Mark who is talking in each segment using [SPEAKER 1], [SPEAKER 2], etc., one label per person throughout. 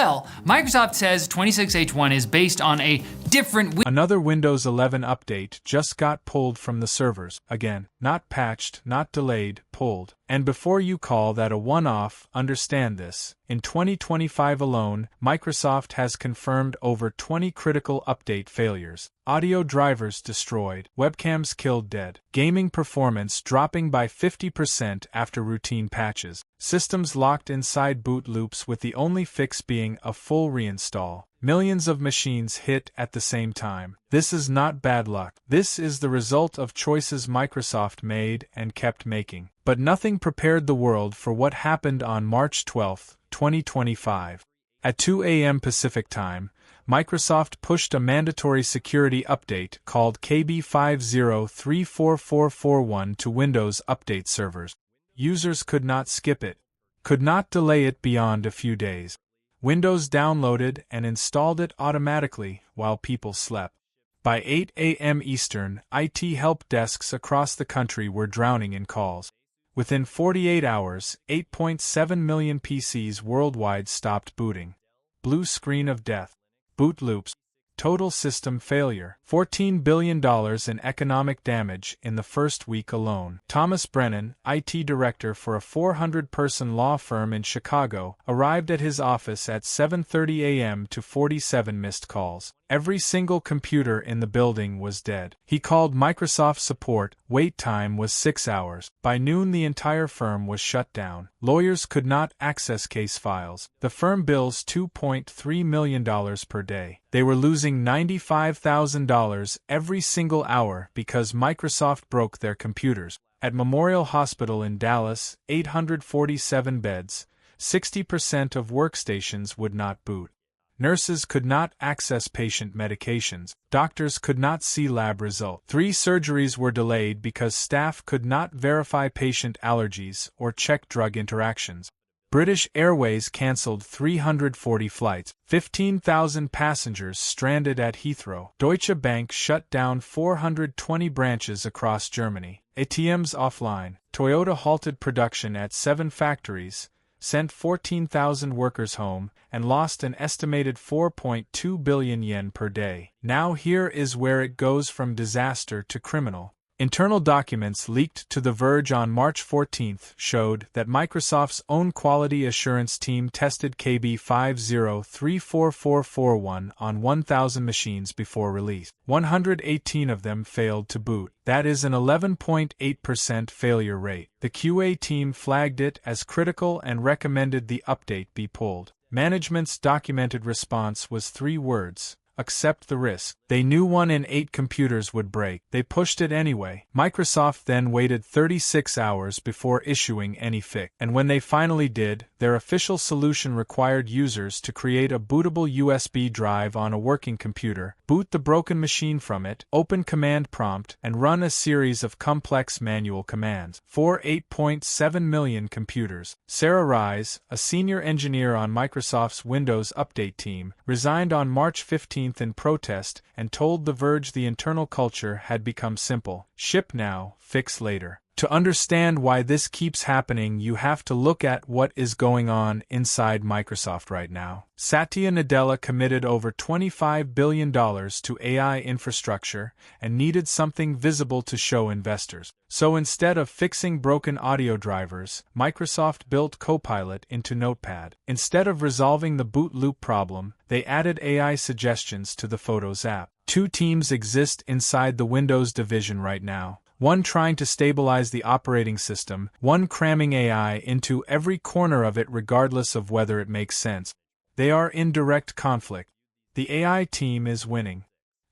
[SPEAKER 1] Well, Microsoft says 26H1 is based on a different
[SPEAKER 2] Another Windows 11 update just got pulled from the servers. Again, not patched, not delayed, pulled. And before you call that a one-off, understand this. In 2025 alone, Microsoft has confirmed over 20 critical update failures. Audio drivers destroyed, webcams killed dead, gaming performance dropping by 50% after routine patches, systems locked inside boot loops with the only fix being a full reinstall. Millions of machines hit at the same time. This is not bad luck. This is the result of choices Microsoft made and kept making. But nothing prepared the world for what happened on March 12, 2025. At 2 a.m. Pacific Time, Microsoft pushed a mandatory security update called KB50344441 to Windows Update servers. Users could not skip it, could not delay it beyond a few days. Windows downloaded and installed it automatically while people slept. By 8 a.m. Eastern, IT help desks across the country were drowning in calls. Within 48 hours, 8.7 million PCs worldwide stopped booting. Blue screen of death. Boot loops. Total system failure. $14 billion in economic damage in the first week alone. Thomas Brennan, IT director for a 400-person law firm in Chicago, arrived at his office at 7:30 a.m. to 47 missed calls. Every single computer in the building was dead. He called Microsoft support. Wait time was 6 hours. By noon the entire firm was shut down. Lawyers could not access case files. The firm bills $2.3 million per day. They were losing $95,000 every single hour because Microsoft broke their computers. At Memorial Hospital in Dallas, 847 beds, 60% of workstations would not boot. Nurses could not access patient medications. Doctors could not see lab results. 3 surgeries were delayed because staff could not verify patient allergies or check drug interactions. British Airways cancelled 340 flights. 15,000 passengers stranded at Heathrow. Deutsche Bank shut down 420 branches across Germany. ATMs offline. Toyota halted production at 7 factories, sent 14,000 workers home, and lost an estimated 4.2 billion yen per day. Now here is where it goes from disaster to criminal. Internal documents leaked to The Verge on March 14 showed that Microsoft's own quality assurance team tested KB50344441 on 1,000 machines before release. 118 of them failed to boot. That is an 11.8% failure rate. The QA team flagged it as critical and recommended the update be pulled. Management's documented response was 3 words: accept the risk. They knew 1 in 8 computers would break. They pushed it anyway. Microsoft then waited 36 hours before issuing any fix. And when they finally did, their official solution required users to create a bootable USB drive on a working computer, boot the broken machine from it, open command prompt, and run a series of complex manual commands. For 8.7 million computers. Sarah Rise, a senior engineer on Microsoft's Windows Update team, resigned on March 15 in protest and told The Verge the internal culture had become simple: ship now, fix later. To understand why this keeps happening, you have to look at what is going on inside Microsoft right now. Satya Nadella committed over $25 billion to AI infrastructure and needed something visible to show investors. So instead of fixing broken audio drivers, Microsoft built Copilot into Notepad. Instead of resolving the boot loop problem, they added AI suggestions to the Photos app. 2 teams exist inside the Windows division right now. One trying to stabilize the operating system, one cramming AI into every corner of it regardless of whether it makes sense. They are in direct conflict. The AI team is winning.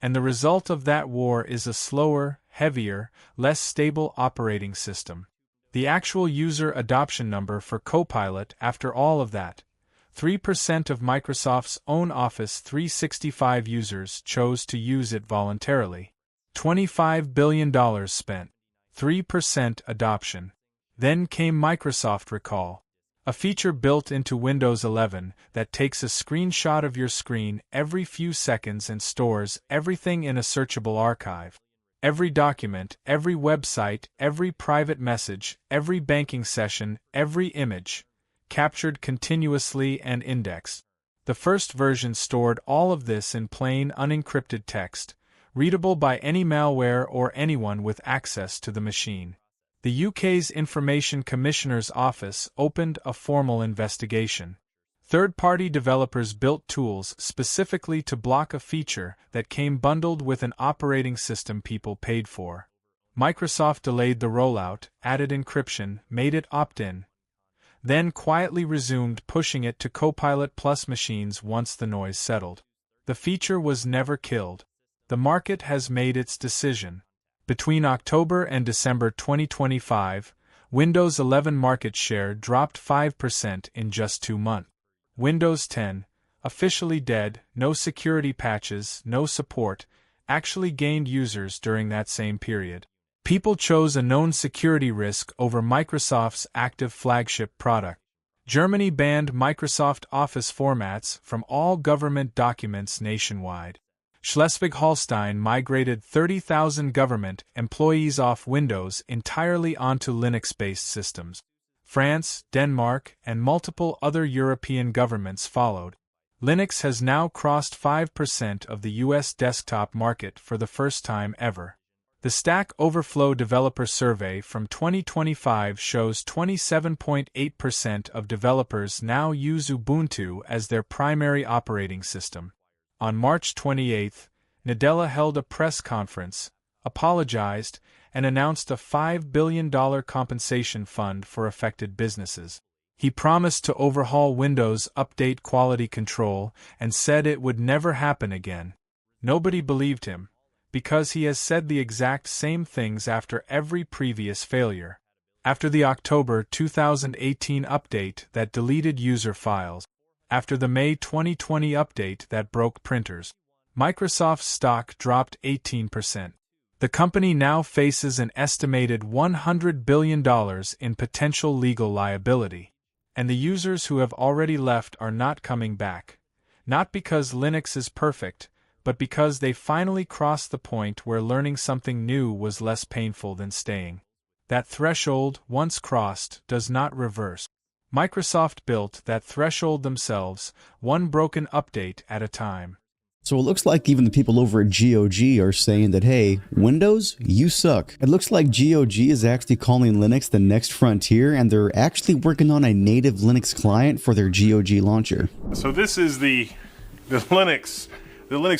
[SPEAKER 2] And the result of that war is a slower, heavier, less stable operating system. The actual user adoption number for Copilot after all of that: 3% of Microsoft's own Office 365 users chose to use it voluntarily. $25 billion spent. 3% adoption. Then came Microsoft Recall, a feature built into Windows 11 that takes a screenshot of your screen every few seconds and stores everything in a searchable archive. Every document, every website, every private message, every banking session, every image, captured continuously and indexed. The first version stored all of this in plain, unencrypted text, readable by any malware or anyone with access to the machine. The UK's Information Commissioner's Office opened a formal investigation. Third-party developers built tools specifically to block a feature that came bundled with an operating system people paid for. Microsoft delayed the rollout, added encryption, made it opt-in, then quietly resumed pushing it to Copilot Plus machines once the noise settled. The feature was never killed. The market has made its decision. Between October and December 2025, Windows 11 market share dropped 5% in just 2 months. Windows 10, officially dead, no security patches, no support, actually gained users during that same period. People chose a known security risk over Microsoft's active flagship product. Germany banned Microsoft Office formats from all government documents nationwide. Schleswig-Holstein migrated 30,000 government employees off Windows entirely onto Linux-based systems. France, Denmark, and multiple other European governments followed. Linux has now crossed 5% of the US desktop market for the first time ever. The Stack Overflow Developer Survey from 2025 shows 27.8% of developers now use Ubuntu as their primary operating system. On March 28, Nadella held a press conference, apologized, and announced a $5 billion compensation fund for affected businesses. He promised to overhaul Windows Update quality control and said it would never happen again. Nobody believed him, because he has said the exact same things after every previous failure. After the October 2018 update that deleted user files, after the May 2020 update that broke printers, Microsoft's stock dropped 18%. The company now faces an estimated $100 billion in potential legal liability. And the users who have already left are not coming back. Not because Linux is perfect, but because they finally crossed the point where learning something new was less painful than staying. That threshold, once crossed, does not reverse. Microsoft built that threshold themselves, one broken update at a time.
[SPEAKER 3] So it looks like even the people over at GOG are saying that, hey, Windows, you suck. It looks like GOG is actually calling Linux the next frontier, and they're actually working on a native Linux client for their GOG launcher.
[SPEAKER 4] So this is the Linux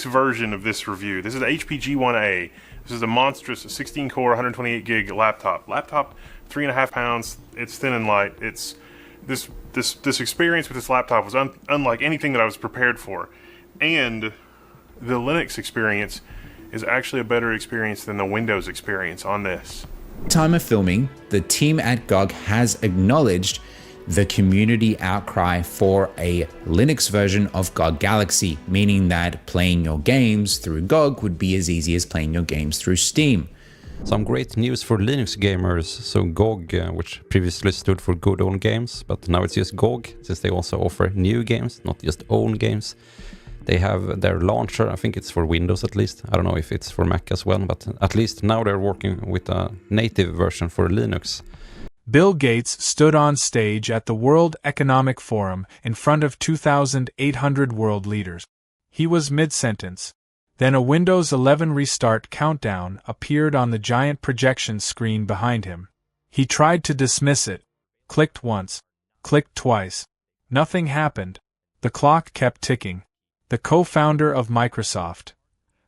[SPEAKER 4] version of this review. This is the HPG1A. This is a monstrous 16-core, 128 gig laptop. 3.5 pounds. It's thin and light. It's this experience with this laptop was unlike anything that I was prepared for, and the Linux experience is actually a better experience than the Windows experience on this.
[SPEAKER 5] Time of filming, the team at GOG has acknowledged the community outcry for a Linux version of GOG Galaxy, meaning that playing your games through GOG would be as easy as playing your games through Steam.
[SPEAKER 6] Some great news for Linux gamers. So GOG, which previously stood for Good Old Games, but now it's just GOG, since they also offer new games, not just old games. They have their launcher, I think it's for Windows at least. I don't know if it's for Mac as well, but at least now they're working with a native version for Linux.
[SPEAKER 2] Bill Gates stood on stage at the World Economic Forum in front of 2,800 world leaders. He was mid-sentence. Then a Windows 11 restart countdown appeared on the giant projection screen behind him. He tried to dismiss it. Clicked once. Clicked twice. Nothing happened. The clock kept ticking. The co-founder of Microsoft,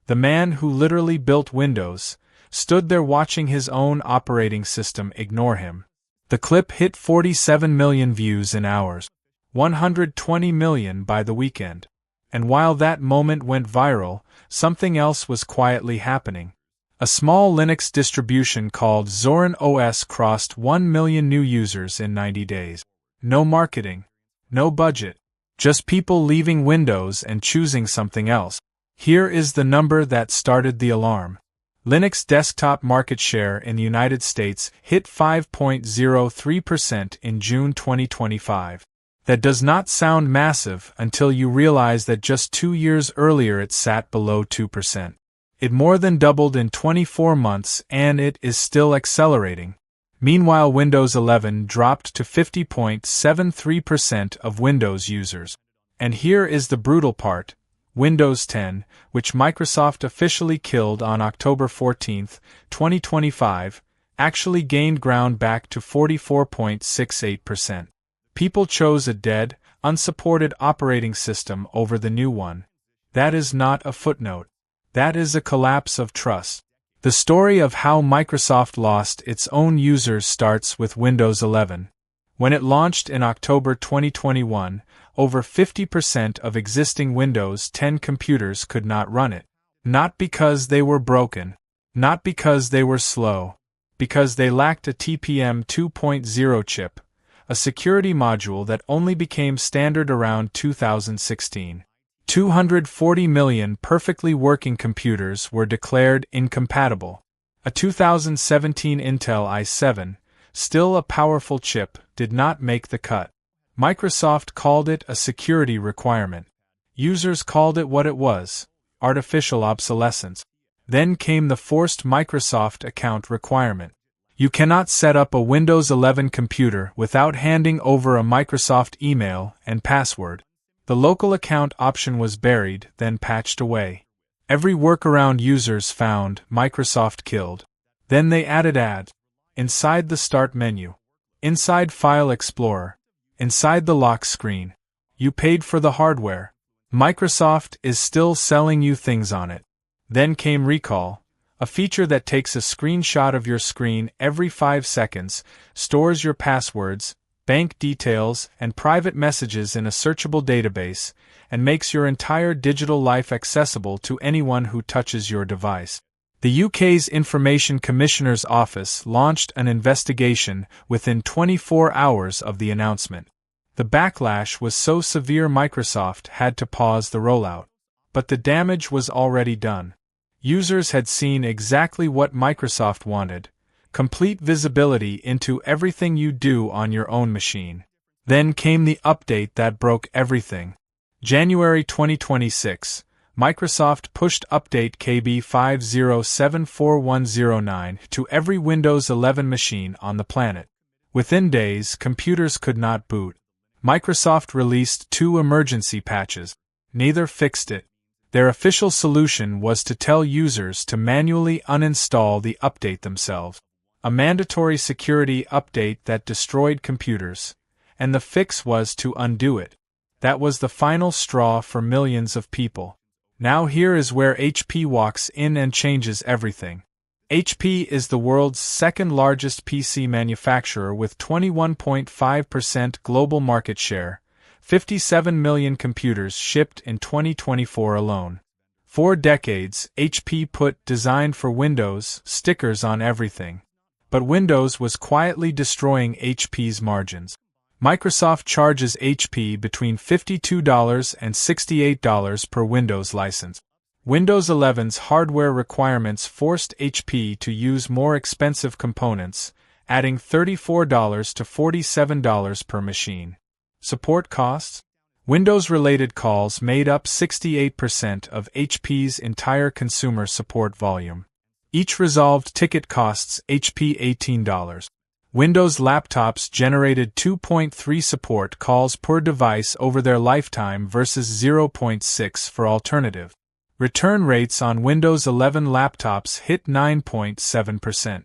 [SPEAKER 2] the man who literally built Windows, stood there watching his own operating system ignore him. The clip hit 47 million views in hours, 120 million by the weekend. And while that moment went viral, something else was quietly happening. A small Linux distribution called Zorin OS crossed 1 million new users in 90 days. No marketing, no budget. Just people leaving Windows and choosing something else. Here is the number that started the alarm. Linux desktop market share in the United States hit 5.03% in June 2025. That does not sound massive until you realize that just 2 years earlier it sat below 2%. It more than doubled in 24 months, and it is still accelerating. Meanwhile, Windows 11 dropped to 50.73% of Windows users. And here is the brutal part: Windows 10, which Microsoft officially killed on October 14, 2025, actually gained ground back to 44.68%. People chose a dead, unsupported operating system over the new one. That is not a footnote. That is a collapse of trust. The story of how Microsoft lost its own users starts with Windows 11. When it launched in October 2021, over 50% of existing Windows 10 computers could not run it. Not because they were broken, not because they were slow, because they lacked a TPM 2.0 chip, a security module that only became standard around 2016. 240 million perfectly working computers were declared incompatible. A 2017 Intel i7, still a powerful chip, did not make the cut. Microsoft called it a security requirement. Users called it what it was: artificial obsolescence. Then came the forced Microsoft account requirement. You cannot set up a Windows 11 computer without handing over a Microsoft email and password. The local account option was buried, then patched away. Every workaround users found, Microsoft killed. Then they added ads. Inside the Start menu. Inside File Explorer. Inside the lock screen. You paid for the hardware. Microsoft is still selling you things on it. Then came Recall, a feature that takes a screenshot of your screen every 5 seconds, stores your passwords, bank details, and private messages in a searchable database, and makes your entire digital life accessible to anyone who touches your device. The UK's Information Commissioner's Office launched an investigation within 24 hours of the announcement. The backlash was so severe Microsoft had to pause the rollout. But the damage was already done. Users had seen exactly what Microsoft wanted: complete visibility into everything you do on your own machine. Then came the update that broke everything. January 2026. Microsoft pushed Update KB 5074109 to every Windows 11 machine on the planet. Within days, computers could not boot. Microsoft released 2 emergency patches. Neither fixed it. Their official solution was to tell users to manually uninstall the update themselves. A mandatory security update that destroyed computers. And the fix was to undo it. That was the final straw for millions of people. Now here is where HP walks in and changes everything. HP is the world's second largest PC manufacturer with 21.5% global market share, 57 million computers shipped in 2024 alone. For decades, HP put "Designed for Windows" stickers on everything. But Windows was quietly destroying HP's margins. Microsoft charges HP between $52 and $68 per Windows license. Windows 11's hardware requirements forced HP to use more expensive components, adding $34 to $47 per machine. Support costs? Windows-related calls made up 68% of HP's entire consumer support volume. Each resolved ticket costs HP $18. Windows laptops generated 2.3 support calls per device over their lifetime versus 0.6 for alternative. Return rates on Windows 11 laptops hit 9.7%.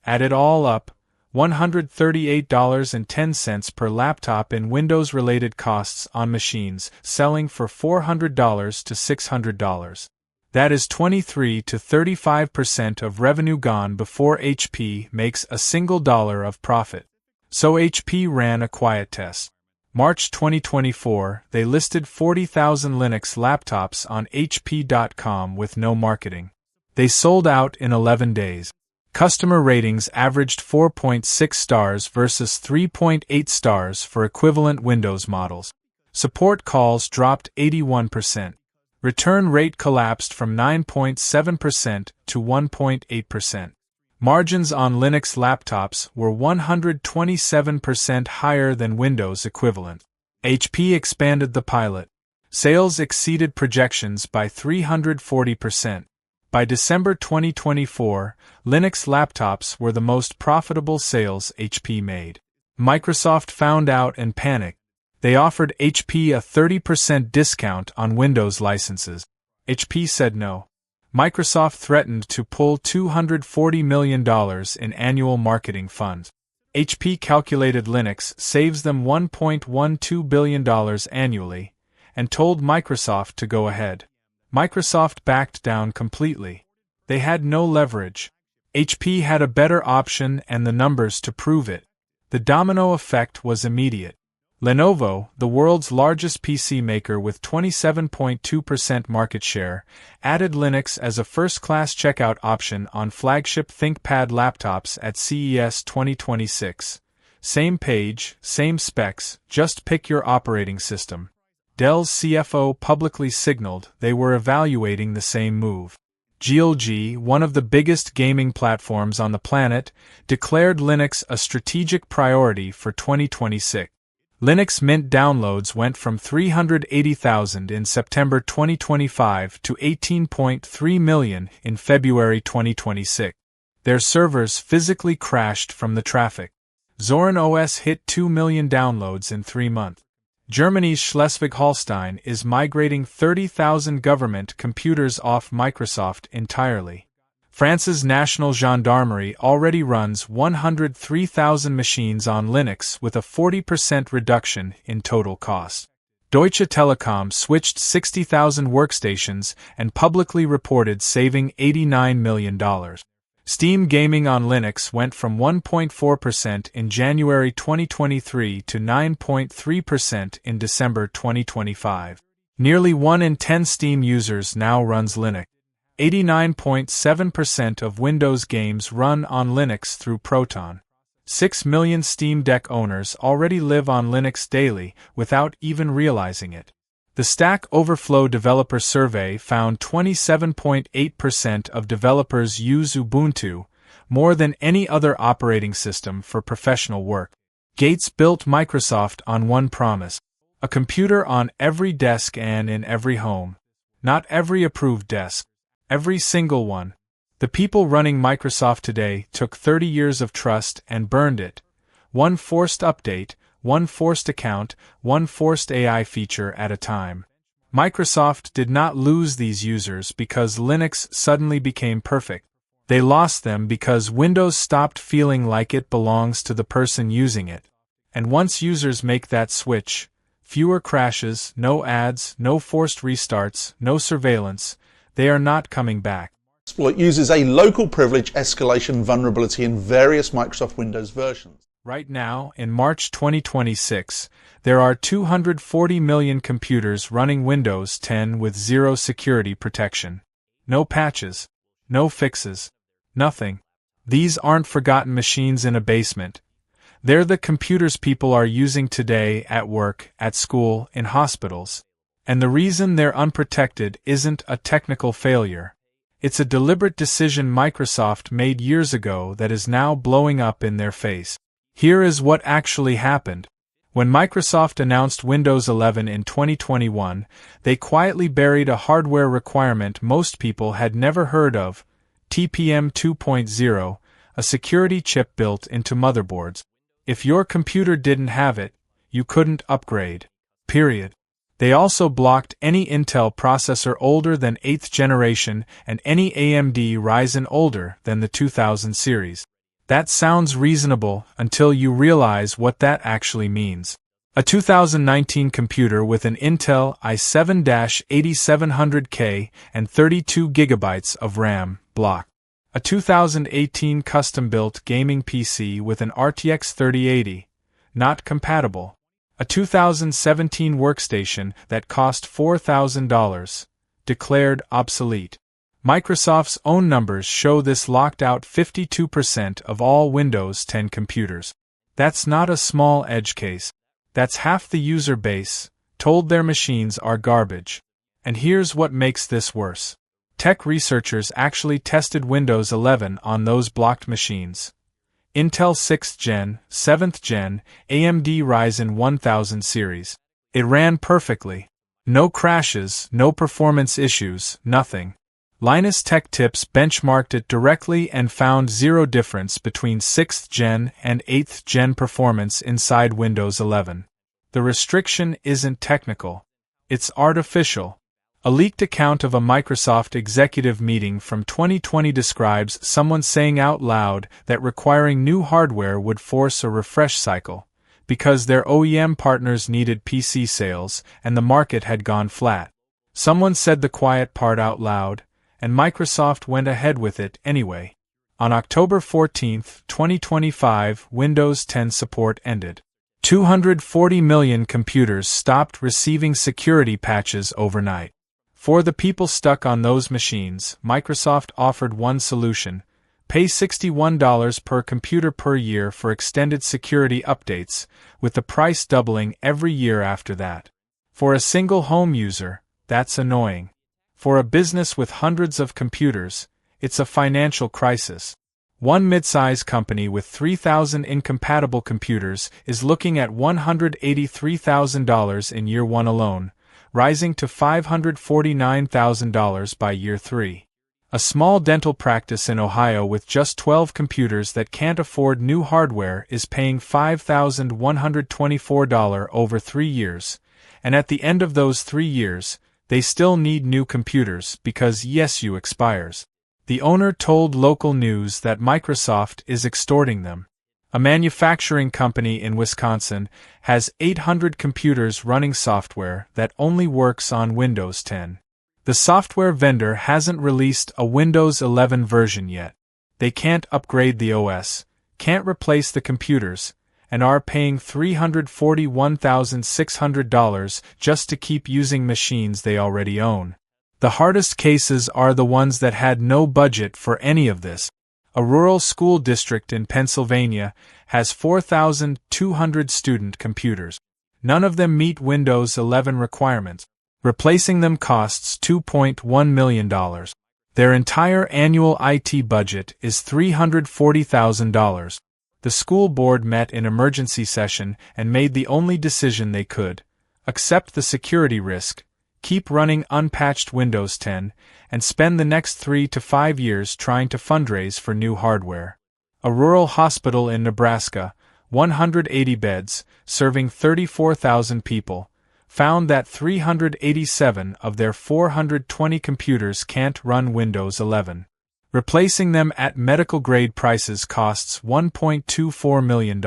[SPEAKER 2] Add it all up, $138.10 per laptop in Windows-related costs on machines selling for $400 to $600. That is 23 to 35% of revenue gone before HP makes a single dollar of profit. So HP ran a quiet test. March 2024, they listed 40,000 Linux laptops on HP.com with no marketing. They sold out in 11 days. Customer ratings averaged 4.6 stars versus 3.8 stars for equivalent Windows models. Support calls dropped 81%. Return rate collapsed from 9.7% to 1.8%. Margins on Linux laptops were 127% higher than Windows equivalent. HP expanded the pilot. Sales exceeded projections by 340%. By December 2024, Linux laptops were the most profitable sales HP made. Microsoft found out and panicked. They offered HP a 30% discount on Windows licenses. HP said no. Microsoft threatened to pull $240 million in annual marketing funds. HP calculated Linux saves them $1.12 billion annually, and told Microsoft to go ahead. Microsoft backed down completely. They had no leverage. HP had a better option and the numbers to prove it. The domino effect was immediate. Lenovo, the world's largest PC maker with 27.2% market share, added Linux as a first-class checkout option on flagship ThinkPad laptops at CES 2026. Same page, same specs, just pick your operating system. Dell's CFO publicly signaled they were evaluating the same move. GOG, one of the biggest gaming platforms on the planet, declared Linux a strategic priority for 2026. Linux Mint downloads went from 380,000 in September 2025 to 18.3 million in February 2026. Their servers physically crashed from the traffic. Zorin OS hit 2 million downloads in 3 months. Germany's Schleswig-Holstein is migrating 30,000 government computers off Microsoft entirely. France's National Gendarmerie already runs 103,000 machines on Linux with a 40% reduction in total cost. Deutsche Telekom switched 60,000 workstations and publicly reported saving $89 million. Steam gaming on Linux went from 1.4% in January 2023 to 9.3% in December 2025. Nearly 1 in 10 Steam users now runs Linux. 89.7% of Windows games run on Linux through Proton. 6 million Steam Deck owners already live on Linux daily without even realizing it. The Stack Overflow Developer Survey found 27.8% of developers use Ubuntu, more than any other operating system for professional work. Gates built Microsoft on one promise: a computer on every desk and in every home. Not every approved desk. Every single one. The people running Microsoft today took 30 years of trust and burned it. One forced update, one forced account, one forced AI feature at a time. Microsoft did not lose these users because Linux suddenly became perfect. They lost them because Windows stopped feeling like it belongs to the person using it. And once users make that switch, fewer crashes, no ads, no forced restarts, no surveillance, they are not coming back.
[SPEAKER 7] Exploit uses a local privilege escalation vulnerability in various Microsoft Windows versions.
[SPEAKER 2] Right now, in March 2026, there are 240 million computers running Windows 10 with zero security protection. No patches. No fixes. Nothing. These aren't forgotten machines in a basement. They're the computers people are using today at work, at school, in hospitals. And the reason they're unprotected isn't a technical failure. It's a deliberate decision Microsoft made years ago that is now blowing up in their face. Here is what actually happened. When Microsoft announced Windows 11 in 2021, they quietly buried a hardware requirement most people had never heard of, TPM 2.0, a security chip built into motherboards. If your computer didn't have it, you couldn't upgrade. Period. They also blocked any Intel processor older than 8th generation and any AMD Ryzen older than the 2000 series. That sounds reasonable until you realize what that actually means. A 2019 computer with an Intel i7-8700K and 32 GB of RAM, blocked. A 2018 custom-built gaming PC with an RTX 3080, not compatible. A 2017 workstation that cost $4,000, declared obsolete. Microsoft's own numbers show this locked out 52% of all Windows 10 computers. That's not a small edge case. That's half the user base, told their machines are garbage. And here's what makes this worse. Tech researchers actually tested Windows 11 on those blocked machines. Intel 6th Gen, 7th Gen, AMD Ryzen 1000 series. It ran perfectly. No crashes, no performance issues, nothing. Linus Tech Tips benchmarked it directly and found zero difference between 6th Gen and 8th Gen performance inside Windows 11. The restriction isn't technical. It's artificial. A leaked account of a Microsoft executive meeting from 2020 describes someone saying out loud that requiring new hardware would force a refresh cycle, because their OEM partners needed PC sales and the market had gone flat. Someone said the quiet part out loud, and Microsoft went ahead with it anyway. On October 14, 2025, Windows 10 support ended. 240 million computers stopped receiving security patches overnight. For the people stuck on those machines, Microsoft offered one solution: pay $61 per computer per year for extended security updates, with the price doubling every year after that. For a single home user, that's annoying. For a business with hundreds of computers, it's a financial crisis. One midsize company with 3,000 incompatible computers is looking at $183,000 in year one alone, rising to $549,000 by year 3. A small dental practice in Ohio with just 12 computers that can't afford new hardware is paying $5,124 over 3 years, and at the end of those 3 years, they still need new computers because ESU expires. The owner told local news that Microsoft is extorting them. A manufacturing company in Wisconsin has 800 computers running software that only works on Windows 10. The software vendor hasn't released a Windows 11 version yet. They can't upgrade the OS, can't replace the computers, and are paying $341,600 just to keep using machines they already own. The hardest cases are the ones that had no budget for any of this. A rural school district in Pennsylvania has 4,200 student computers. None of them meet Windows 11 requirements. Replacing them costs $2.1 million. Their entire annual IT budget is $340,000. The school board met in emergency session and made the only decision they could: accept the security risk, keep running unpatched Windows 10, and spend the next 3 to 5 years trying to fundraise for new hardware. A rural hospital in Nebraska, 180 beds, serving 34,000 people, found that 387 of their 420 computers can't run Windows 11. Replacing them at medical-grade prices costs $1.24 million.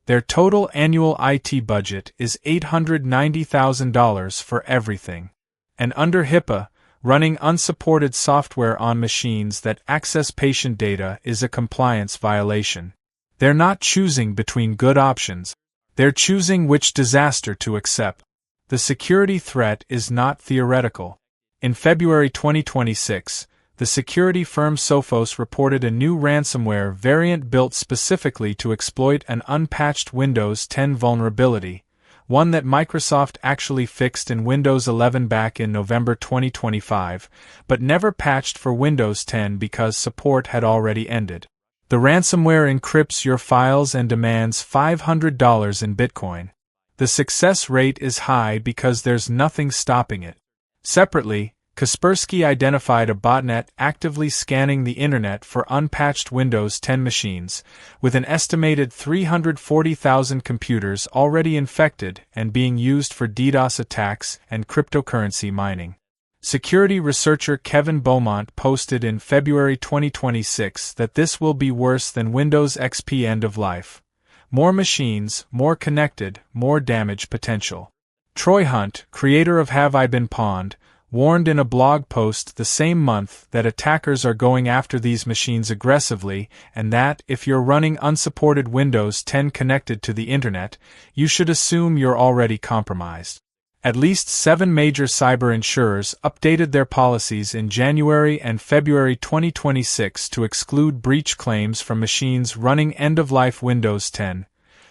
[SPEAKER 2] Their total annual IT budget is $890,000 for everything. And under HIPAA, running unsupported software on machines that access patient data is a compliance violation. They're not choosing between good options. They're choosing which disaster to accept. The security threat is not theoretical. In February 2026, the security firm Sophos reported a new ransomware variant built specifically to exploit an unpatched Windows 10 vulnerability, one that Microsoft actually fixed in Windows 11 back in November 2025, but never patched for Windows 10 because support had already ended. The ransomware encrypts your files and demands $500 in Bitcoin. The success rate is high because there's nothing stopping it. Separately, Kaspersky identified a botnet actively scanning the internet for unpatched Windows 10 machines, with an estimated 340,000 computers already infected and being used for DDoS attacks and cryptocurrency mining. Security researcher Kevin Beaumont posted in February 2026 that this will be worse than Windows XP end of life. More machines, more connected, more damage potential. Troy Hunt, creator of Have I Been Pawned, warned in a blog post the same month that attackers are going after these machines aggressively and that, if you're running unsupported Windows 10 connected to the internet, you should assume you're already compromised. At least 7 major cyber insurers updated their policies in January and February 2026 to exclude breach claims from machines running end-of-life Windows 10.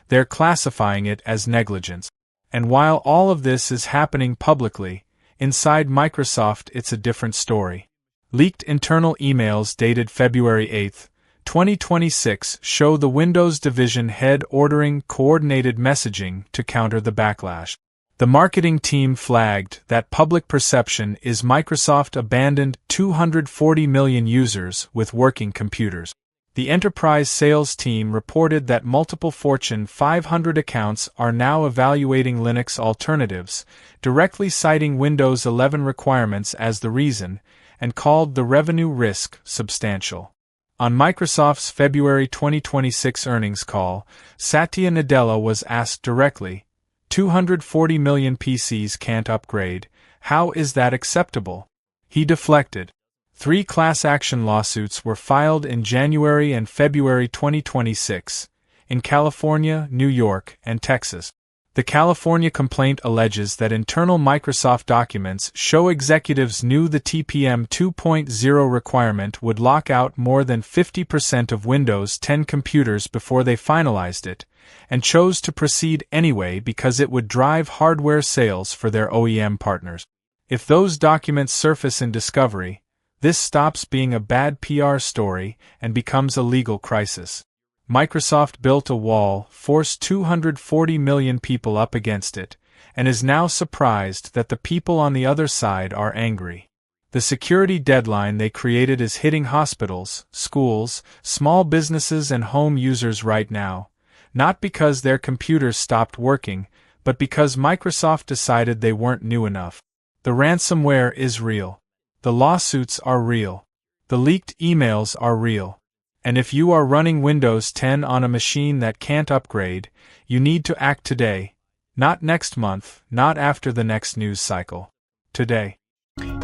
[SPEAKER 2] They're classifying it as negligence. And while all of this is happening publicly, inside Microsoft it's a different story. Leaked internal emails dated February 8, 2026 show the Windows division head ordering coordinated messaging to counter the backlash. The marketing team flagged that public perception is Microsoft abandoned 240 million users with working computers. The enterprise sales team reported that multiple Fortune 500 accounts are now evaluating Linux alternatives, directly citing Windows 11 requirements as the reason, and called the revenue risk substantial. On Microsoft's February 2026 earnings call, Satya Nadella was asked directly, 240 million PCs can't upgrade, how is that acceptable? He deflected. 3 class action lawsuits were filed in January and February 2026, in California, New York, and Texas. The California complaint alleges that internal Microsoft documents show executives knew the TPM 2.0 requirement would lock out more than 50% of Windows 10 computers before they finalized it, and chose to proceed anyway because it would drive hardware sales for their OEM partners. If those documents surface in discovery, this stops being a bad PR story and becomes a legal crisis. Microsoft built a wall, forced 240 million people up against it, and is now surprised that the people on the other side are angry. The security deadline they created is hitting hospitals, schools, small businesses and home users right now, not because their computers stopped working, but because Microsoft decided they weren't new enough. The ransomware is real. The lawsuits are real. The leaked emails are real. And if you are running Windows 10 on a machine that can't upgrade, you need to act today. Not next month, not after the next news cycle. Today.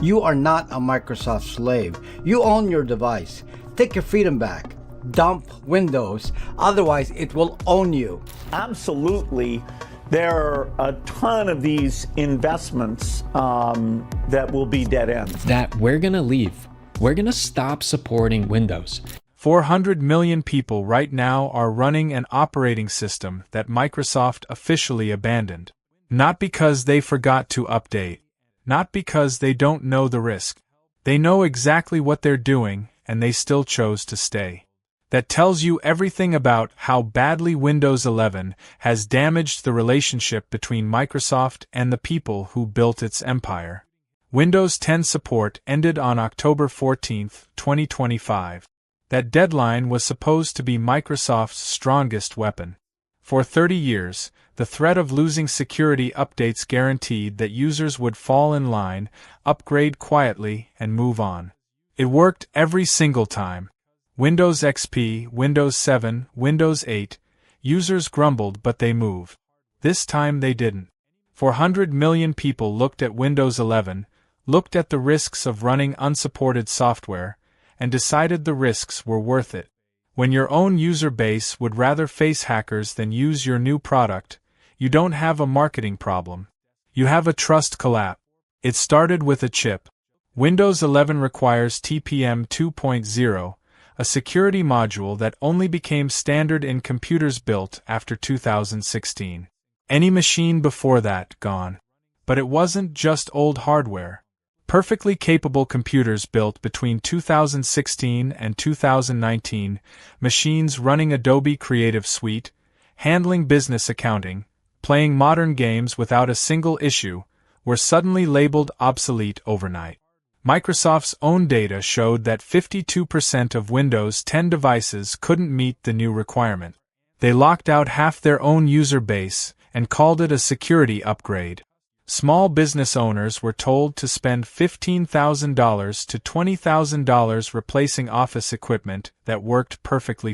[SPEAKER 8] You are not a Microsoft slave. You own your device. Take your freedom back. Dump Windows, otherwise it will own you.
[SPEAKER 9] Absolutely. There are a ton of these investments that will be dead ends.
[SPEAKER 10] That we're going to leave. We're going to stop supporting Windows.
[SPEAKER 2] 400 million people right now are running an operating system that Microsoft officially abandoned. Not because they forgot to update. Not because they don't know the risk. They know exactly what they're doing, and they still chose to stay. That tells you everything about how badly Windows 11 has damaged the relationship between Microsoft and the people who built its empire. Windows 10 support ended on October 14, 2025. That deadline was supposed to be Microsoft's strongest weapon. For 30 years, the threat of losing security updates guaranteed that users would fall in line, upgrade quietly, and move on. It worked every single time. Windows XP, Windows 7, Windows 8, users grumbled but they moved. This time they didn't. 400 million people looked at Windows 11, looked at the risks of running unsupported software, and decided the risks were worth it. When your own user base would rather face hackers than use your new product, you don't have a marketing problem. You have a trust collapse. It started with a chip. Windows 11 requires TPM 2.0, a security module that only became standard in computers built after 2016. Any machine before that, gone. But it wasn't just old hardware. Perfectly capable computers built between 2016 and 2019, machines running Adobe Creative Suite, handling business accounting, playing modern games without a single issue, were suddenly labeled obsolete overnight. Microsoft's own data showed that 52% of Windows 10 devices couldn't meet the new requirement. They locked out half their own user base and called it a security upgrade. Small business owners were told to spend $15,000 to $20,000 replacing office equipment that worked perfectly